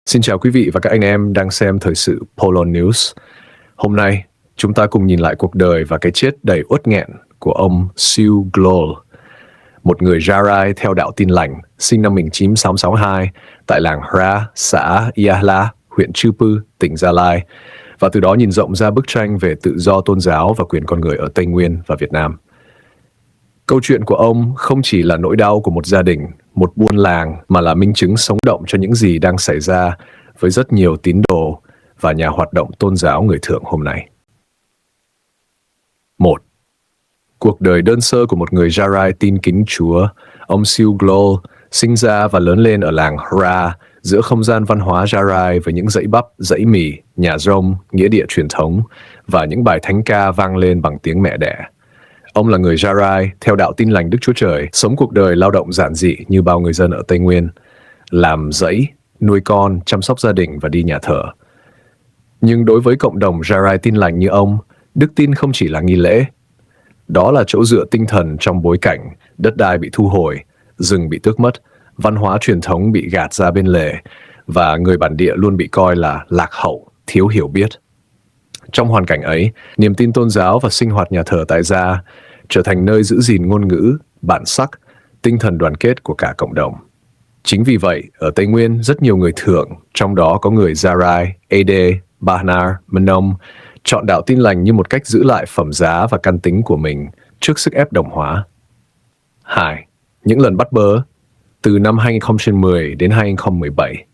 Xin chào quý vị và các anh em đang xem thời sự Polo News. Hôm nay, chúng ta cùng nhìn lại cuộc đời và cái chết đầy uất nghẹn của ông Siu Glol, một người Gia-rai theo đạo Tin lành, sinh năm 1962 tại làng Hra, xã Yala, huyện Chư Pư, tỉnh Gia Lai, và từ đó nhìn rộng ra bức tranh về tự do tôn giáo và quyền con người ở Tây Nguyên và Việt Nam. Câu chuyện của ông không chỉ là nỗi đau của một gia đình, một buôn làng, mà là minh chứng sống động cho những gì đang xảy ra với rất nhiều tín đồ và nhà hoạt động tôn giáo người Thượng hôm nay. 1. Cuộc đời đơn sơ của một người Gia-rai tin kính Chúa, ông Siu Glol sinh ra và lớn lên ở làng Hra, giữa không gian văn hóa Gia-rai với những dãy bắp, dãy mì, nhà rông, nghĩa địa truyền thống và những bài thánh ca vang lên bằng tiếng mẹ đẻ. Ông là người Gia-rai theo đạo Tin lành Đức Chúa Trời, sống cuộc đời lao động giản dị như bao người dân ở Tây Nguyên, làm dãy, nuôi con, chăm sóc gia đình và đi nhà thờ. Nhưng đối với cộng đồng Gia-rai Tin lành như ông, đức tin không chỉ là nghi lễ. Đó là chỗ dựa tinh thần trong bối cảnh đất đai bị thu hồi, rừng bị tước mất, văn hóa truyền thống bị gạt ra bên lề và người bản địa luôn bị coi là lạc hậu, thiếu hiểu biết. Trong hoàn cảnh ấy, niềm tin tôn giáo và sinh hoạt nhà thờ tại gia trở thành nơi giữ gìn ngôn ngữ, bản sắc, tinh thần đoàn kết của cả cộng đồng. Chính vì vậy, ở Tây Nguyên, rất nhiều người Thượng, trong đó có người Gia-rai, Ede, Bahnar, Mnom, chọn đạo Tin lành như một cách giữ lại phẩm giá và căn tính của mình trước sức ép đồng hóa. 2. Những lần bắt bớ từ năm 2010 đến 2017.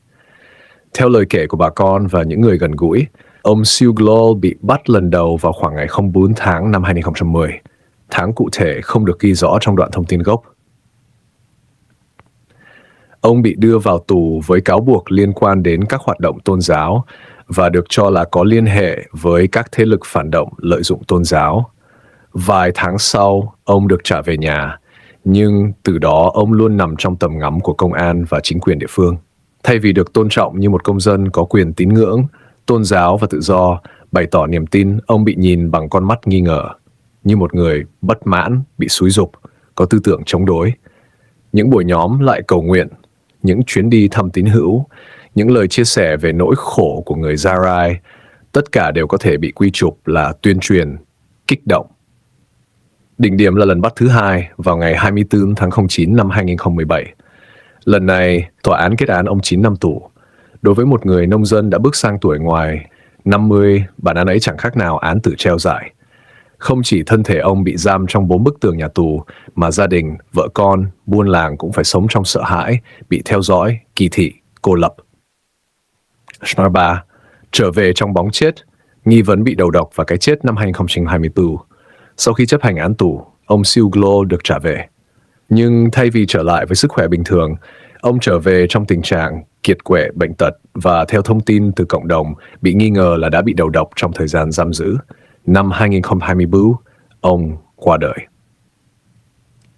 Theo lời kể của bà con và những người gần gũi, ông Siu Glol bị bắt lần đầu vào khoảng ngày 4 tháng năm 2010. Tháng cụ thể không được ghi rõ trong đoạn thông tin gốc. Ông bị đưa vào tù với cáo buộc liên quan đến các hoạt động tôn giáo và được cho là có liên hệ với các thế lực phản động lợi dụng tôn giáo. Vài tháng sau, ông được trả về nhà, nhưng từ đó ông luôn nằm trong tầm ngắm của công an và chính quyền địa phương. Thay vì được tôn trọng như một công dân có quyền tín ngưỡng, tôn giáo và tự do, bày tỏ niềm tin, ông bị nhìn bằng con mắt nghi ngờ, như một người bất mãn, bị xúi giục, có tư tưởng chống đối. Những buổi nhóm lại cầu nguyện, những chuyến đi thăm tín hữu, những lời chia sẻ về nỗi khổ của người Gia-rai, tất cả đều có thể bị quy chụp là tuyên truyền, kích động. Đỉnh điểm là lần bắt thứ hai vào ngày 24 tháng 09 năm 2017. Lần này, tòa án kết án ông 9 năm tù. Đối với một người nông dân đã bước sang tuổi ngoài 50, bản án ấy chẳng khác nào án tử treo giải. Không chỉ thân thể ông bị giam trong 4 bức tường nhà tù, mà gia đình, vợ con, buôn làng cũng phải sống trong sợ hãi, bị theo dõi, kỳ thị, cô lập. 3. Trở về trong bóng chết, nghi vấn bị đầu độc và cái chết năm 2024. Sau khi chấp hành án tù, ông Siu Glol được trả về. Nhưng thay vì trở lại với sức khỏe bình thường, ông trở về trong tình trạng kiệt quệ, bệnh tật và theo thông tin từ cộng đồng bị nghi ngờ là đã bị đầu độc trong thời gian giam giữ. Năm 2024, ông qua đời.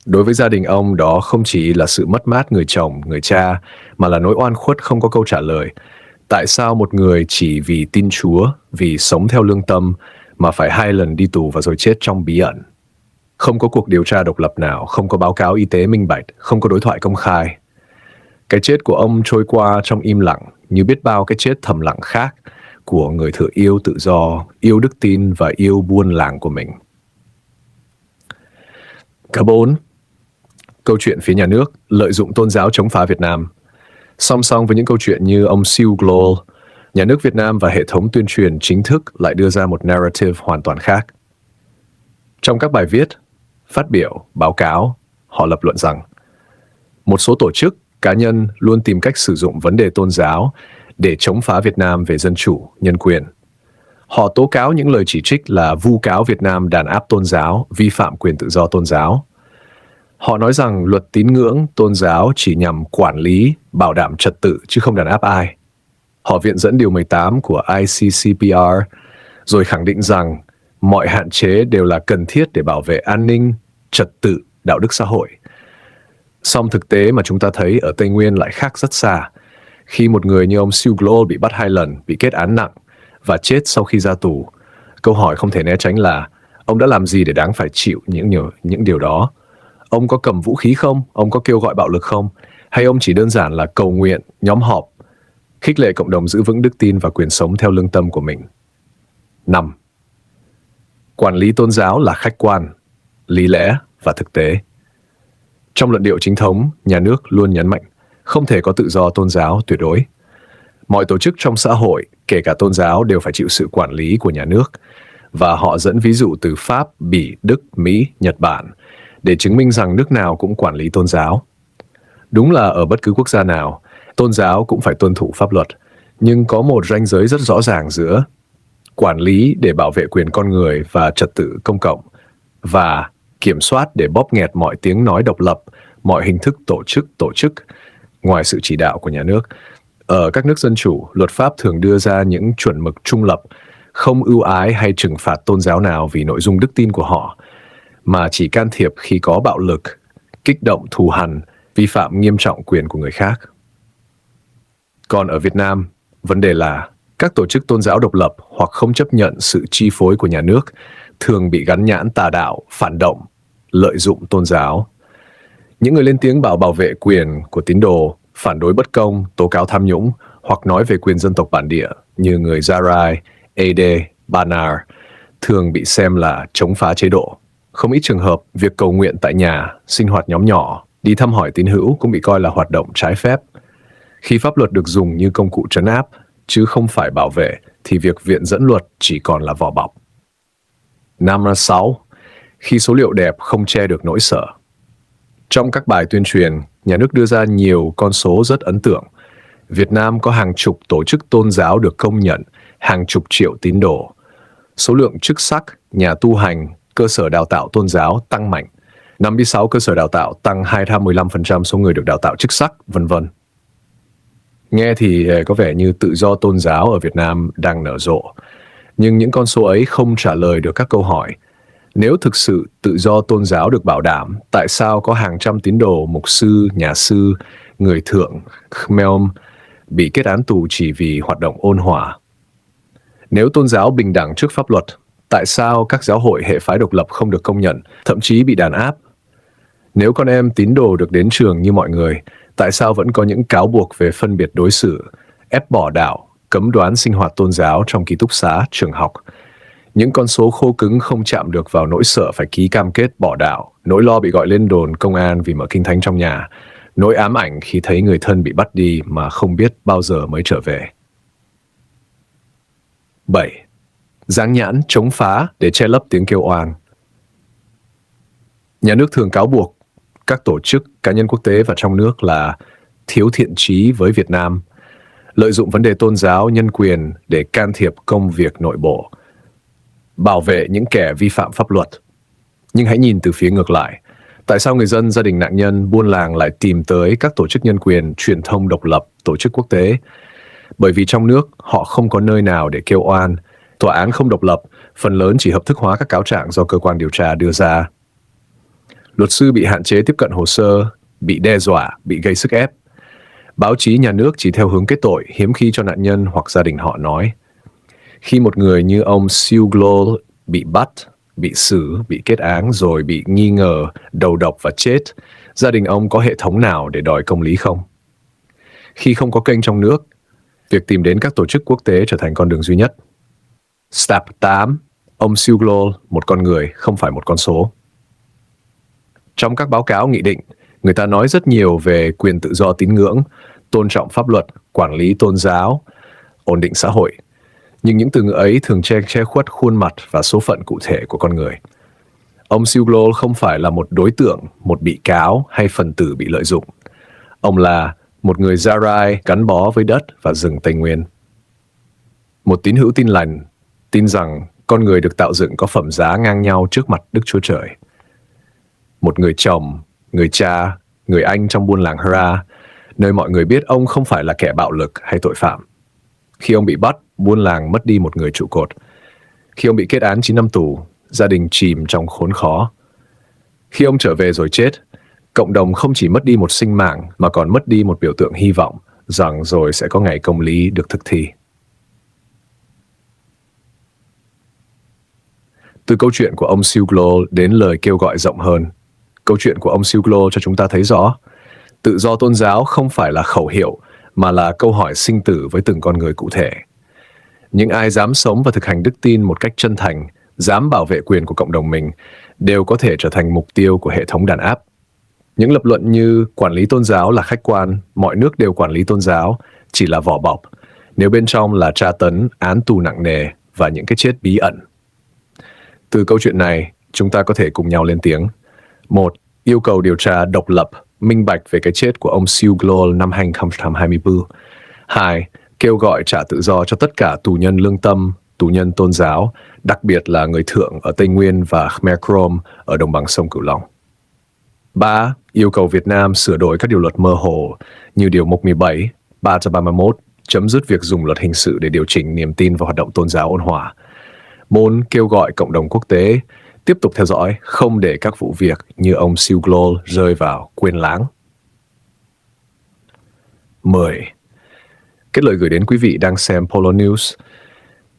Đối với gia đình ông, đó không chỉ là sự mất mát người chồng, người cha, mà là nỗi oan khuất không có câu trả lời. Tại sao một người chỉ vì tin Chúa, vì sống theo lương tâm, mà phải 2 lần đi tù và rồi chết trong bí ẩn? Không có cuộc điều tra độc lập nào, không có báo cáo y tế minh bạch, không có đối thoại công khai. Cái chết của ông trôi qua trong im lặng, như biết bao cái chết thầm lặng khác của người Thượng yêu tự do, yêu đức tin và yêu buôn làng của mình. Cả 4. Câu chuyện phía nhà nước lợi dụng tôn giáo chống phá Việt Nam. Song song với những câu chuyện như ông Siu Glol, nhà nước Việt Nam và hệ thống tuyên truyền chính thức lại đưa ra một narrative hoàn toàn khác. Trong các bài viết, phát biểu, báo cáo, họ lập luận rằng một số tổ chức, cá nhân luôn tìm cách sử dụng vấn đề tôn giáo để chống phá Việt Nam về dân chủ, nhân quyền. Họ tố cáo những lời chỉ trích là vu cáo Việt Nam đàn áp tôn giáo, vi phạm quyền tự do tôn giáo. Họ nói rằng luật tín ngưỡng, tôn giáo chỉ nhằm quản lý, bảo đảm trật tự chứ không đàn áp ai. Họ viện dẫn điều 18 của ICCPR, rồi khẳng định rằng mọi hạn chế đều là cần thiết để bảo vệ an ninh, trật tự, đạo đức xã hội. Song thực tế mà chúng ta thấy ở Tây Nguyên lại khác rất xa. Khi một người như ông Siu Glol bị bắt 2 lần, bị kết án nặng và chết sau khi ra tù, câu hỏi không thể né tránh là ông đã làm gì để đáng phải chịu những điều đó? Ông có cầm vũ khí không? Ông có kêu gọi bạo lực không? Hay ông chỉ đơn giản là cầu nguyện, nhóm họp, Khích lệ cộng đồng giữ vững đức tin và quyền sống theo lương tâm của mình. 5. Quản lý tôn giáo là khách quan, lý lẽ và thực tế. Trong luận điệu chính thống, nhà nước luôn nhấn mạnh không thể có tự do tôn giáo tuyệt đối. Mọi tổ chức trong xã hội, kể cả tôn giáo, đều phải chịu sự quản lý của nhà nước, và họ dẫn ví dụ từ Pháp, Bỉ, Đức, Mỹ, Nhật Bản để chứng minh rằng nước nào cũng quản lý tôn giáo. Đúng là ở bất cứ quốc gia nào, tôn giáo cũng phải tuân thủ pháp luật, nhưng có một ranh giới rất rõ ràng giữa quản lý để bảo vệ quyền con người và trật tự công cộng, và kiểm soát để bóp nghẹt mọi tiếng nói độc lập, mọi hình thức tổ chức ngoài sự chỉ đạo của nhà nước. Ở các nước dân chủ, luật pháp thường đưa ra những chuẩn mực trung lập, không ưu ái hay trừng phạt tôn giáo nào vì nội dung đức tin của họ, mà chỉ can thiệp khi có bạo lực, kích động thù hằn, vi phạm nghiêm trọng quyền của người khác. Còn ở Việt Nam, vấn đề là các tổ chức tôn giáo độc lập hoặc không chấp nhận sự chi phối của nhà nước thường bị gắn nhãn tà đạo, phản động, lợi dụng tôn giáo. Những người lên tiếng bảo vệ quyền của tín đồ, phản đối bất công, tố cáo tham nhũng hoặc nói về quyền dân tộc bản địa như người Zarai, Ede, Banar thường bị xem là chống phá chế độ. Không ít trường hợp, việc cầu nguyện tại nhà, sinh hoạt nhóm nhỏ, đi thăm hỏi tín hữu cũng bị coi là hoạt động trái phép. Khi pháp luật được dùng như công cụ trấn áp, chứ không phải bảo vệ, thì việc viện dẫn luật chỉ còn là vỏ bọc. 6. Khi số liệu đẹp không che được nỗi sợ. Trong các bài tuyên truyền, nhà nước đưa ra nhiều con số rất ấn tượng. Việt Nam có hàng chục tổ chức tôn giáo được công nhận, hàng chục triệu tín đồ. Số lượng chức sắc, nhà tu hành, cơ sở đào tạo tôn giáo tăng mạnh. 56 cơ sở đào tạo, tăng 215% số người được đào tạo chức sắc, vân vân. Nghe thì có vẻ như tự do tôn giáo ở Việt Nam đang nở rộ. Nhưng những con số ấy không trả lời được các câu hỏi. Nếu thực sự tự do tôn giáo được bảo đảm, tại sao có hàng trăm tín đồ, mục sư, nhà sư, người thượng, Khmer bị kết án tù chỉ vì hoạt động ôn hòa? Nếu tôn giáo bình đẳng trước pháp luật, tại sao các giáo hội hệ phái độc lập không được công nhận, thậm chí bị đàn áp? Nếu con em tín đồ được đến trường như mọi người, tại sao vẫn có những cáo buộc về phân biệt đối xử, ép bỏ đạo, cấm đoán sinh hoạt tôn giáo trong ký túc xá, trường học? Những con số khô cứng không chạm được vào nỗi sợ phải ký cam kết bỏ đạo, nỗi lo bị gọi lên đồn công an vì mở kinh thánh trong nhà, nỗi ám ảnh khi thấy người thân bị bắt đi mà không biết bao giờ mới trở về. 7. Dán nhãn chống phá để che lấp tiếng kêu oan. Nhà nước thường cáo buộc các tổ chức, cá nhân quốc tế và trong nước là thiếu thiện chí với Việt Nam, lợi dụng vấn đề tôn giáo, nhân quyền để can thiệp công việc nội bộ, bảo vệ những kẻ vi phạm pháp luật. Nhưng hãy nhìn từ phía ngược lại. Tại sao người dân, gia đình nạn nhân, buôn làng lại tìm tới các tổ chức nhân quyền, truyền thông độc lập, tổ chức quốc tế? Bởi vì trong nước, họ không có nơi nào để kêu oan. Tòa án không độc lập, phần lớn chỉ hợp thức hóa các cáo trạng do cơ quan điều tra đưa ra. Luật sư bị hạn chế tiếp cận hồ sơ, bị đe dọa, bị gây sức ép. Báo chí nhà nước chỉ theo hướng kết tội, hiếm khi cho nạn nhân hoặc gia đình họ nói. Khi một người như ông Siu Glol bị bắt, bị xử, bị kết án rồi bị nghi ngờ đầu độc và chết, gia đình ông có hệ thống nào để đòi công lý không? Khi không có kênh trong nước, việc tìm đến các tổ chức quốc tế trở thành con đường duy nhất. Step 8. Ông Siu Glol, một con người, không phải một con số. Trong các báo cáo nghị định, người ta nói rất nhiều về quyền tự do tín ngưỡng, tôn trọng pháp luật, quản lý tôn giáo, ổn định xã hội. Nhưng những từ ngữ ấy thường che khuất khuôn mặt và số phận cụ thể của con người. Ông Siu Glol không phải là một đối tượng, một bị cáo hay phần tử bị lợi dụng. Ông là một người Zarai gắn bó với đất và rừng Tây Nguyên. Một tín hữu tin lành, tin rằng con người được tạo dựng có phẩm giá ngang nhau trước mặt Đức Chúa Trời. Một người chồng, người cha, người anh trong buôn làng Hra, nơi mọi người biết ông không phải là kẻ bạo lực hay tội phạm. Khi ông bị bắt, buôn làng mất đi một người trụ cột. Khi ông bị kết án 9 năm tù, gia đình chìm trong khốn khó. Khi ông trở về rồi chết, cộng đồng không chỉ mất đi một sinh mạng mà còn mất đi một biểu tượng hy vọng rằng rồi sẽ có ngày công lý được thực thi. Từ câu chuyện của ông Siu Glol đến lời kêu gọi rộng hơn, câu chuyện của ông Siu Glol cho chúng ta thấy rõ, tự do tôn giáo không phải là khẩu hiệu mà là câu hỏi sinh tử với từng con người cụ thể. Những ai dám sống và thực hành đức tin một cách chân thành, dám bảo vệ quyền của cộng đồng mình, đều có thể trở thành mục tiêu của hệ thống đàn áp. Những lập luận như quản lý tôn giáo là khách quan, mọi nước đều quản lý tôn giáo, chỉ là vỏ bọc, nếu bên trong là tra tấn, án tù nặng nề và những cái chết bí ẩn. Từ câu chuyện này, chúng ta có thể cùng nhau lên tiếng. 1. Yêu cầu điều tra độc lập, minh bạch về cái chết của ông Siu Glol năm 2024. 2. Kêu gọi trả tự do cho tất cả tù nhân lương tâm, tù nhân tôn giáo, đặc biệt là người thượng ở Tây Nguyên và Khmer Krom ở đồng bằng sông Cửu Long. 3. Yêu cầu Việt Nam sửa đổi các điều luật mơ hồ như Điều 117, 331, chấm dứt việc dùng luật hình sự để điều chỉnh niềm tin vào hoạt động tôn giáo ôn hòa. 4. Kêu gọi cộng đồng quốc tế tiếp tục theo dõi, không để các vụ việc như ông Siu Glol rơi vào quên lãng. 10. Kết lời gửi đến quý vị đang xem Polo News.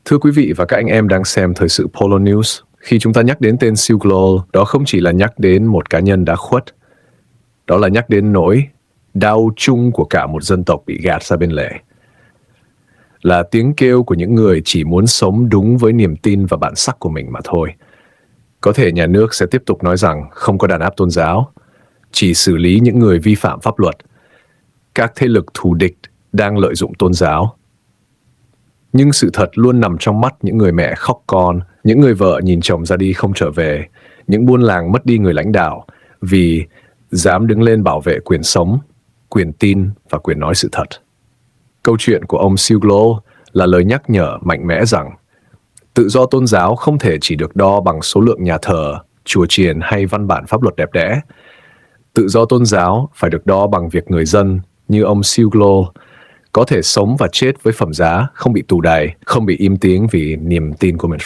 Thưa quý vị và các anh em đang xem thời sự Polo News, khi chúng ta nhắc đến tên Siu Glol, đó không chỉ là nhắc đến một cá nhân đã khuất, đó là nhắc đến nỗi đau chung của cả một dân tộc bị gạt ra bên lề. Là tiếng kêu của những người chỉ muốn sống đúng với niềm tin và bản sắc của mình mà thôi. Có thể nhà nước sẽ tiếp tục nói rằng không có đàn áp tôn giáo, chỉ xử lý những người vi phạm pháp luật. Các thế lực thù địch đang lợi dụng tôn giáo. Nhưng sự thật luôn nằm trong mắt những người mẹ khóc con, những người vợ nhìn chồng ra đi không trở về, những buôn làng mất đi người lãnh đạo vì dám đứng lên bảo vệ quyền sống, quyền tin và quyền nói sự thật. Câu chuyện của ông Siu Glol là lời nhắc nhở mạnh mẽ rằng tự do tôn giáo không thể chỉ được đo bằng số lượng nhà thờ, chùa chiền hay văn bản pháp luật đẹp đẽ. Tự do tôn giáo phải được đo bằng việc người dân như ông Siu Glol có thể sống và chết với phẩm giá, không bị tù đày, không bị im tiếng vì niềm tin của mình.